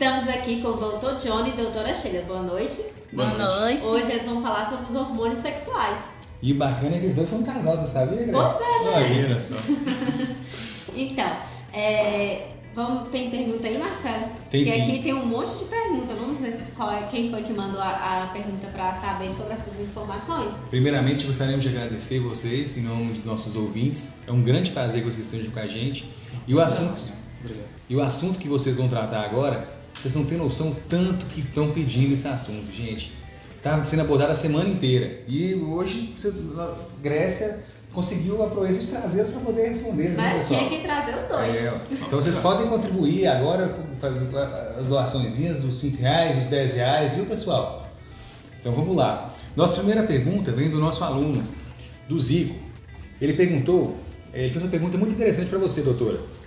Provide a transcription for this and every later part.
Estamos aqui com o Dr. Johnny e a doutora Sheila. Boa noite. Boa noite. Hoje eles vão falar sobre os hormônios sexuais. E bacana é que eles dois são casal, você sabia, Grace? Pois é, né? Aí, olha só. Então, tem pergunta aí, Marcelo? Tem Porque sim. aqui tem um monte de perguntas. Vamos ver quem foi que mandou a pergunta para saber sobre essas informações? Primeiramente, gostaríamos de agradecer vocês, em nome dos nossos ouvintes. É um grande prazer que vocês estejam com a gente. E o assunto que vocês vão tratar agora, vocês não têm noção tanto que estão pedindo esse assunto, gente. Está sendo abordado a semana inteira. E hoje, Grécia conseguiu a proeza de trazê-los para poder responder, né, pessoal? Tinha que trazer os dois. Então vocês podem contribuir agora, fazer as doaçõezinhas dos R$5, dos R$10, viu, pessoal? Então vamos lá. Nossa primeira pergunta vem do nosso aluno, do Zico. Ele fez uma pergunta muito interessante para você, doutora.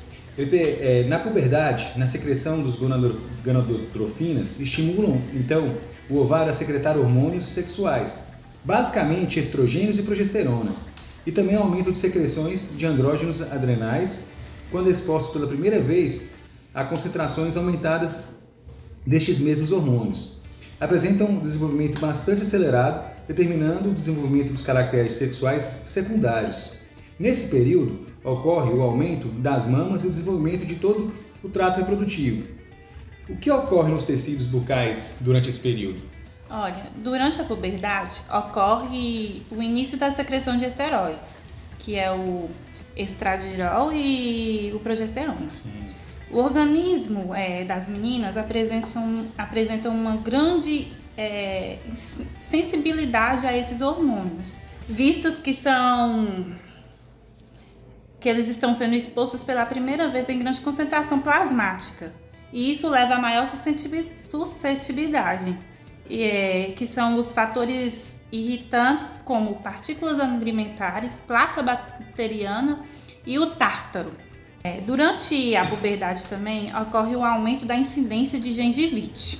Na puberdade, na secreção dos gonadotrofinas, estimulam, então, o ovário a secretar hormônios sexuais, basicamente estrogênios e progesterona, e também aumento de secreções de andrógenos adrenais, quando expostos pela primeira vez a concentrações aumentadas destes mesmos hormônios. Apresentam um desenvolvimento bastante acelerado, determinando o desenvolvimento dos caracteres sexuais secundários. Nesse período, ocorre o aumento das mamas e o desenvolvimento de todo o trato reprodutivo. O que ocorre nos tecidos bucais durante esse período? Olha, durante a puberdade ocorre o início da secreção de esteroides, que é o estradiol e o progesterona. Sim. O organismo das meninas apresentam uma grande sensibilidade a esses hormônios, vistos que eles estão sendo expostos pela primeira vez em grande concentração plasmática. E isso leva a maior suscetibilidade, que são os fatores irritantes como partículas alimentares, placa bacteriana e o tártaro. Durante a puberdade também ocorre o aumento da incidência de gengivite,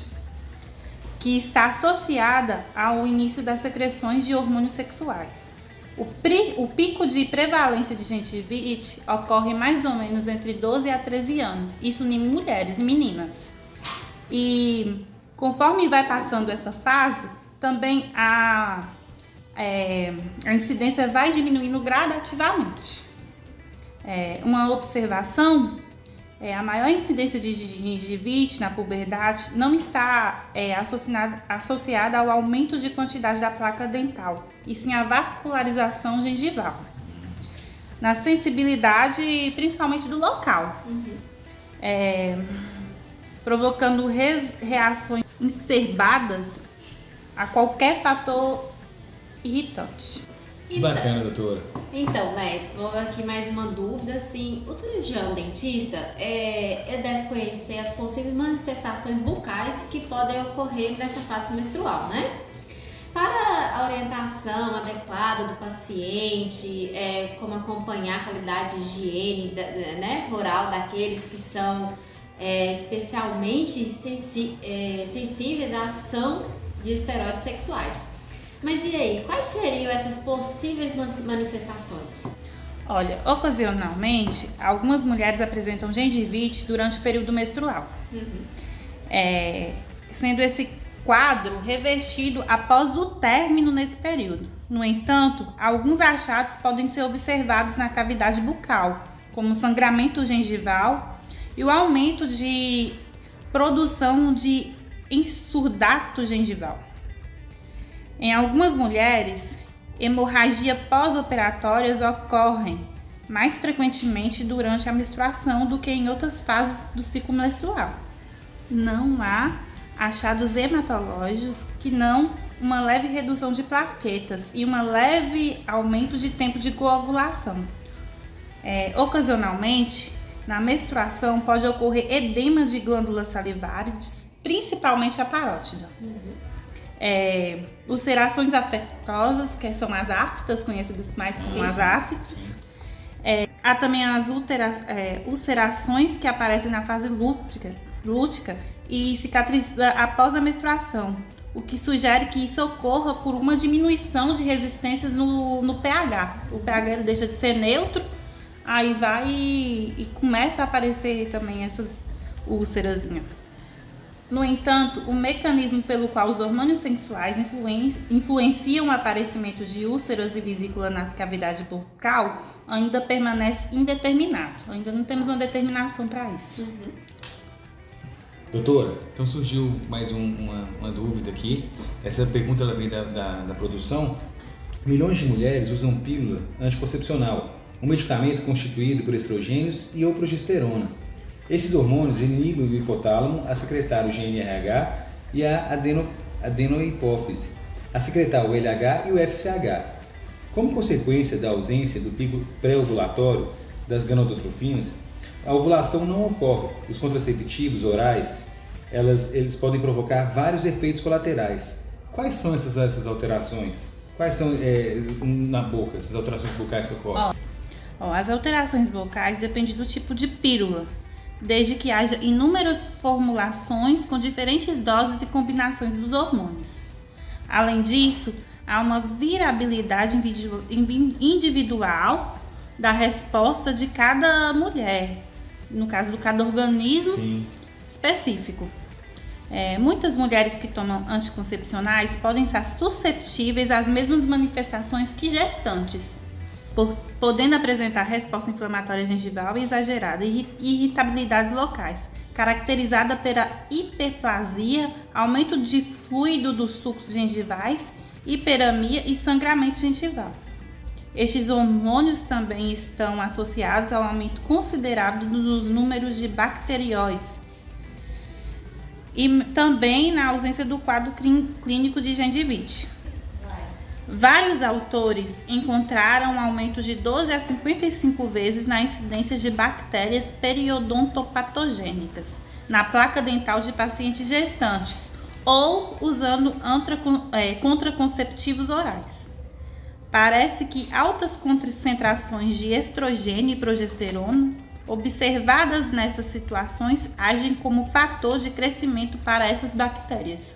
que está associada ao início das secreções de hormônios sexuais. O pico de prevalência de gengivite ocorre mais ou menos entre 12 a 13 anos, isso em mulheres, em meninas. E conforme vai passando essa fase, também a incidência vai diminuindo gradativamente. Uma observação, a maior incidência de gengivite na puberdade não está associada ao aumento de quantidade da placa dental, e sim à vascularização gengival. Na sensibilidade, principalmente do local, provocando reações exacerbadas a qualquer fator irritante. Bacana, doutora. Então, vou aqui mais uma dúvida, assim, o cirurgião dentista, ele deve conhecer as possíveis manifestações bucais que podem ocorrer nessa fase menstrual, né? Para a orientação adequada do paciente, como acompanhar a qualidade de higiene oral daqueles que são especialmente sensíveis à ação de esteroides sexuais. Mas e aí, quais seriam essas possíveis manifestações? Olha, ocasionalmente, algumas mulheres apresentam gengivite durante o período menstrual, sendo esse quadro revertido após o término nesse período. No entanto, alguns achados podem ser observados na cavidade bucal, como sangramento gengival e o aumento de produção de exsudato gengival. Em algumas mulheres, hemorragia pós-operatórias ocorrem mais frequentemente durante a menstruação do que em outras fases do ciclo menstrual. Não há achados hematológicos que não uma leve redução de plaquetas e um leve aumento de tempo de coagulação. Ocasionalmente, na menstruação pode ocorrer edema de glândulas salivares, principalmente a parótida. Ulcerações afetosas, que são as aftas, conhecidas mais como as aftas. Há também as ulcerações que aparecem na fase lútea e cicatriza após a menstruação, o que sugere que isso ocorra por uma diminuição de resistências no pH. O pH ele deixa de ser neutro, aí vai e começa a aparecer também essas úlceras. No entanto, o mecanismo pelo qual os hormônios sexuais influenciam o aparecimento de úlceras e vesícula na cavidade bucal ainda permanece indeterminado. Ainda não temos uma determinação para isso. Doutora, então surgiu mais uma dúvida aqui. Essa pergunta ela vem da produção. Milhões de mulheres usam pílula anticoncepcional, um medicamento constituído por estrogênios e ou progesterona. Esses hormônios inibem o hipotálamo a secretar o GnRH e a adenohipófise, a secretar o LH e o FSH. Como consequência da ausência do pico pré-ovulatório das gonadotrofinas, a ovulação não ocorre. Os contraceptivos orais, eles podem provocar vários efeitos colaterais. Quais são essas alterações? Quais são na boca, essas alterações bucais que ocorrem? As alterações bucais dependem do tipo de pílula, desde que haja inúmeras formulações com diferentes doses e combinações dos hormônios. Além disso, há uma variabilidade individual da resposta de cada mulher, no caso de cada organismo específico. Muitas mulheres que tomam anticoncepcionais podem estar suscetíveis às mesmas manifestações que gestantes, podendo apresentar resposta inflamatória gengival exagerada e irritabilidades locais, caracterizada pela hiperplasia, aumento de fluido dos sucos gengivais, hiperamia e sangramento gengival. Estes hormônios também estão associados ao aumento considerável dos números de bacterióides e também na ausência do quadro clínico de gengivite. Vários autores encontraram um aumento de 12 a 55 vezes na incidência de bactérias periodontopatogênicas na placa dental de pacientes gestantes ou usando contraconceptivos orais. Parece que altas concentrações de estrogênio e progesterona observadas nessas situações agem como fator de crescimento para essas bactérias.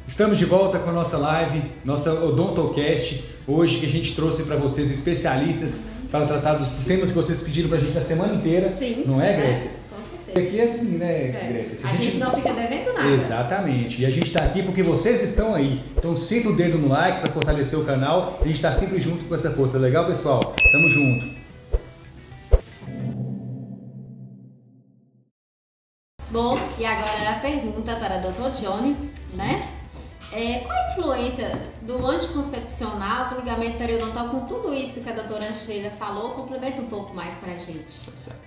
Estamos de volta com a nossa live, nossa Odontocast, hoje que a gente trouxe para vocês especialistas para tratar dos temas que vocês pediram para a gente na semana inteira. Sim. Não é, Grécia? Com certeza. Aqui é assim, né, Grécia? A gente não fica devendo nada. Exatamente. E a gente está aqui porque vocês estão aí. Então senta o dedo no like para fortalecer o canal. A gente está sempre junto com essa força. Legal, pessoal? Tamo junto. Bom, e agora a pergunta para o Dr. Johnny, né? Qual a influência do anticoncepcional com o ligamento periodontal, com tudo isso que a doutora Sheila falou? Complementa um pouco mais para a gente. Certo.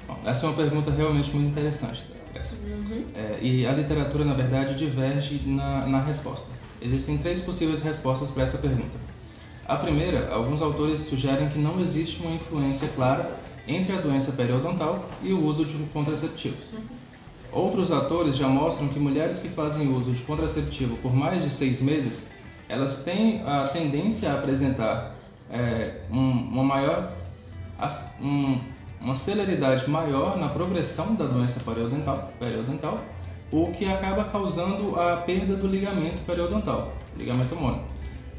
Bom, essa é uma pergunta realmente muito interessante, Grécia. E a literatura, na verdade, diverge na resposta. Existem 3 possíveis respostas para essa pergunta. A primeira, alguns autores sugerem que não existe uma influência clara entre a doença periodontal e o uso de contraceptivos. Outros autores já mostram que mulheres que fazem uso de contraceptivo por mais de 6 meses, elas têm a tendência a apresentar uma celeridade maior na progressão da doença periodontal, o que acaba causando a perda do ligamento periodontal, ligamento homônimo.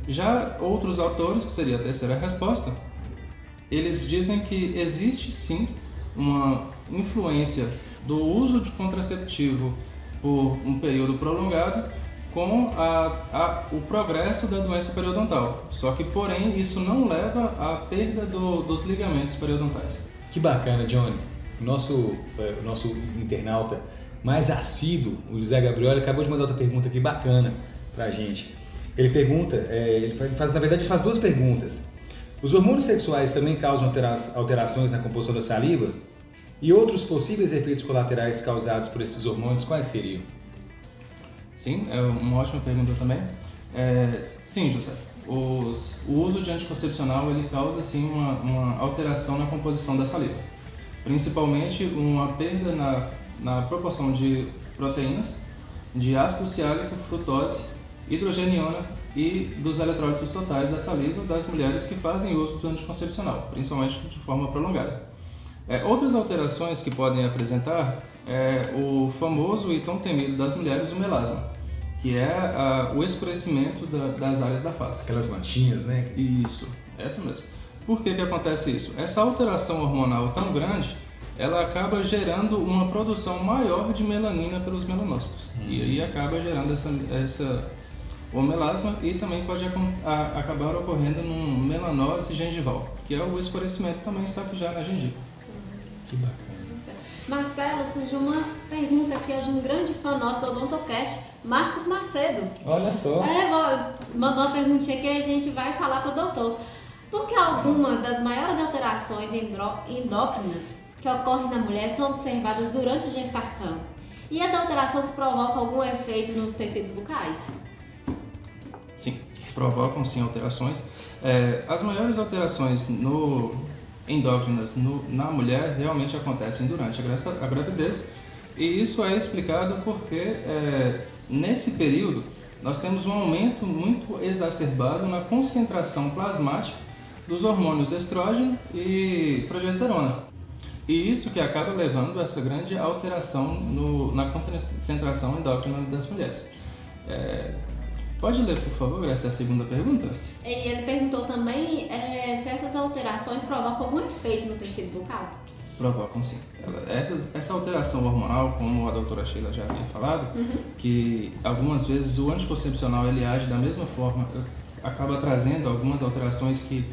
Já outros autores, que seria a terceira resposta, eles dizem que existe sim uma influência do uso de contraceptivo por um período prolongado com o progresso da doença periodontal. Só que, porém, isso não leva à perda dos ligamentos periodontais. Que bacana, Johnny. O nosso internauta mais assíduo, o José Gabriel, acabou de mandar outra pergunta aqui bacana pra gente. Ele pergunta, na verdade ele faz 2 perguntas. Os hormônios sexuais também causam alterações na composição da saliva? E outros possíveis efeitos colaterais causados por esses hormônios, quais seriam? Sim, é uma ótima pergunta também. Sim, José. O uso de anticoncepcional ele causa sim uma alteração na composição da saliva. Principalmente uma perda na proporção de proteínas, de ácido ciálico, frutose, hidrogeniona e dos eletrólitos totais da saliva das mulheres que fazem uso do anticoncepcional, principalmente de forma prolongada. Outras alterações que podem apresentar o famoso e tão temido das mulheres, o melasma, que é o escurecimento das áreas da face. Aquelas manchinhas, né? Isso, essa mesmo. Por que acontece isso? Essa alteração hormonal tão grande, ela acaba gerando uma produção maior de melanina pelos melanócitos. E aí acaba gerando essa o melasma e também pode acabar ocorrendo num melanose gengival, que é o escurecimento também, só que já na gengiva. Que bacana. Marcelo, surgiu uma pergunta aqui de um grande fã nosso do Odontocast, Marcos Macedo. Olha só. Mandou uma perguntinha que a gente vai falar para o doutor. Por que algumas das maiores alterações endócrinas que ocorrem na mulher são observadas durante a gestação? E as alterações provocam algum efeito nos tecidos bucais? Sim, provocam sim alterações. As maiores alterações endócrinas na mulher realmente acontecem durante a gravidez, e isso é explicado porque nesse período nós temos um aumento muito exacerbado na concentração plasmática dos hormônios estrógeno e progesterona. E isso que acaba levando a essa grande alteração na concentração endócrina das mulheres. Pode ler, por favor, Graça, a segunda pergunta? E ele perguntou também se essas alterações provocam algum efeito no tecido bucal? Provocam, sim. Essa alteração hormonal, como a doutora Sheila já havia falado, que algumas vezes o anticoncepcional ele age da mesma forma, acaba trazendo algumas alterações que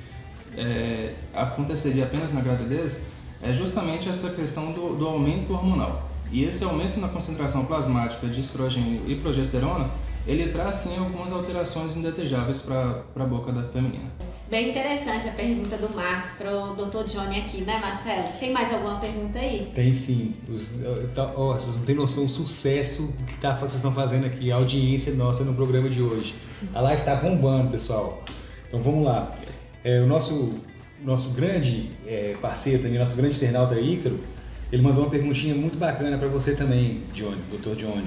aconteceria apenas na gravidez, é justamente essa questão do aumento hormonal. E esse aumento na concentração plasmática de estrogênio e progesterona, ele traz sim algumas alterações indesejáveis para a boca da feminina. Bem interessante a pergunta do Marcos para o Dr. Johnny aqui, né, Marcelo? Tem mais alguma pergunta aí? Tem sim. Vocês não têm noção do sucesso que vocês estão fazendo aqui, a audiência nossa no programa de hoje. A live está bombando, pessoal. Então vamos lá. O nosso grande parceiro também, nosso grande internauta Ícaro, ele mandou uma perguntinha muito bacana para você também, Dr. Johnny.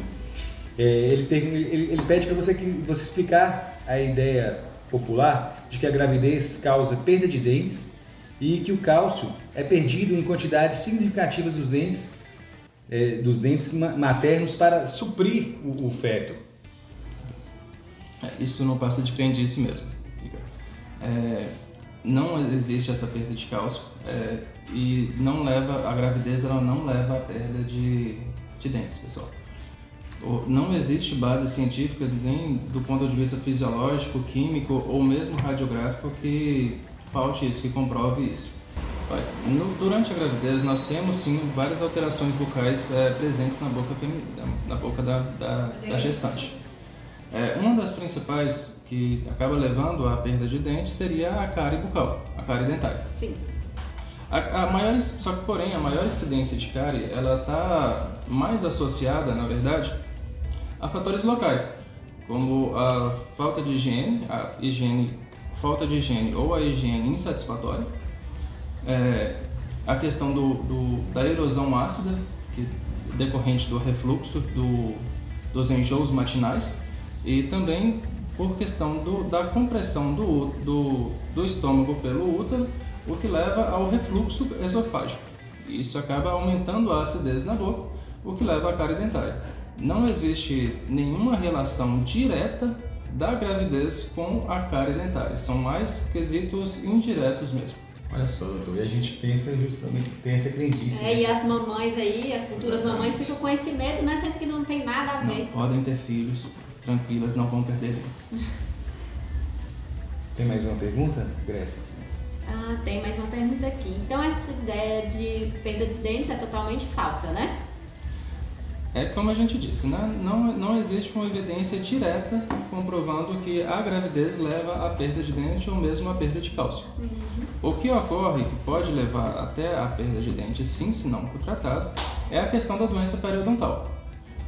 Ele pede para você explicar a ideia popular de que a gravidez causa perda de dentes e que o cálcio é perdido em quantidades significativas dos dentes maternos para suprir o feto. Isso não passa de crendice mesmo. Não existe essa perda de cálcio e a gravidez ela não leva à perda de dentes, pessoal. Não existe base científica, nem do ponto de vista fisiológico, químico ou mesmo radiográfico que paute isso, que comprove isso. Durante a gravidez nós temos sim várias alterações bucais presentes na boca da gestante. Uma das principais que acaba levando à perda de dentes seria a cárie bucal, a cárie dentária. Sim. Só que porém a maior incidência de cárie ela está mais associada, na verdade, a fatores locais, como a falta de higiene, falta de higiene ou a higiene insatisfatória, a questão da erosão ácida, decorrente do refluxo dos enjoos matinais, e também por questão da compressão do estômago pelo útero, o que leva ao refluxo esofágico. Isso acaba aumentando a acidez na boca, o que leva à cárie dentária. Não existe nenhuma relação direta da gravidez com a cárie dentária, são mais quesitos indiretos mesmo. Olha só, doutor, e a gente pensa justamente que tem essa crendice. E as mamães aí, as futuras mamães ficam com esse medo, né? Sendo que não tem nada a ver. Não podem ter filhos, tranquilas, não vão perder dentes. Tem mais uma pergunta, Grécia? Tem mais uma pergunta aqui. Então essa ideia de perda de dentes é totalmente falsa, né? É como a gente disse, né? Não existe uma evidência direta comprovando que a gravidez leva à perda de dente ou mesmo à perda de cálcio. O que ocorre, que pode levar até à perda de dente, sim, se não for tratado, é a questão da doença periodontal.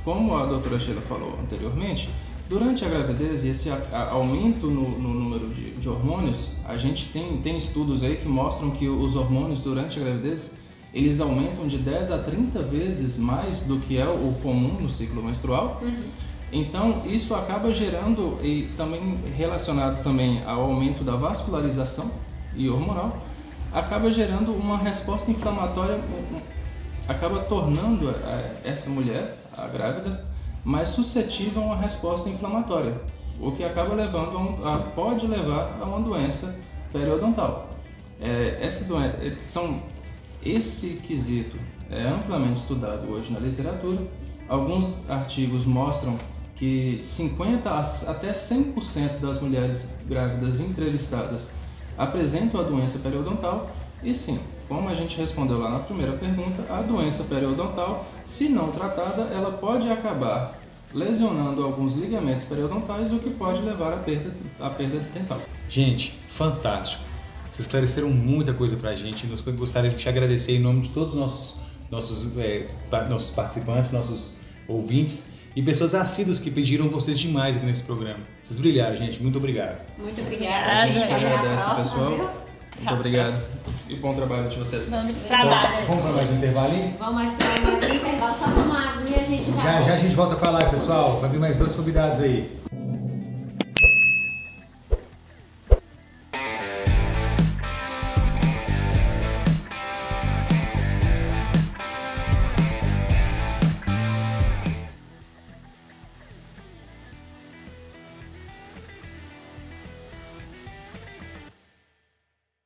Como a doutora Sheila falou anteriormente, durante a gravidez e esse aumento no número de hormônios, a gente tem estudos aí que mostram que os hormônios durante a gravidez eles aumentam de 10 a 30 vezes mais do que é o comum no ciclo menstrual. Então, isso acaba gerando, e também relacionado também ao aumento da vascularização e hormonal, acaba gerando uma resposta inflamatória, acaba tornando essa mulher, a grávida, mais suscetível a uma resposta inflamatória, o que acaba pode levar a uma doença periodontal. Esse quesito é amplamente estudado hoje na literatura. Alguns artigos mostram que 50% até 100% das mulheres grávidas entrevistadas apresentam a doença periodontal. E sim, como a gente respondeu lá na primeira pergunta, a doença periodontal, se não tratada, ela pode acabar lesionando alguns ligamentos periodontais, o que pode levar à perda dental. Gente, fantástico. Vocês esclareceram muita coisa pra gente. Nós gostaríamos de te agradecer em nome de todos os nossos participantes, nossos ouvintes e pessoas assíduas que pediram vocês demais aqui nesse programa. Vocês brilharam, gente. Muito obrigado. Muito obrigada, A gente gente. agradece, Até a próxima, pessoal. viu? Muito obrigado e bom trabalho de vocês. Trabalho. Vamos para mais um intervalinho? Vamos mais para mais um intervalo, só tomar água e a gente Já a gente volta com a live, pessoal. Vai vir mais 2 convidados aí.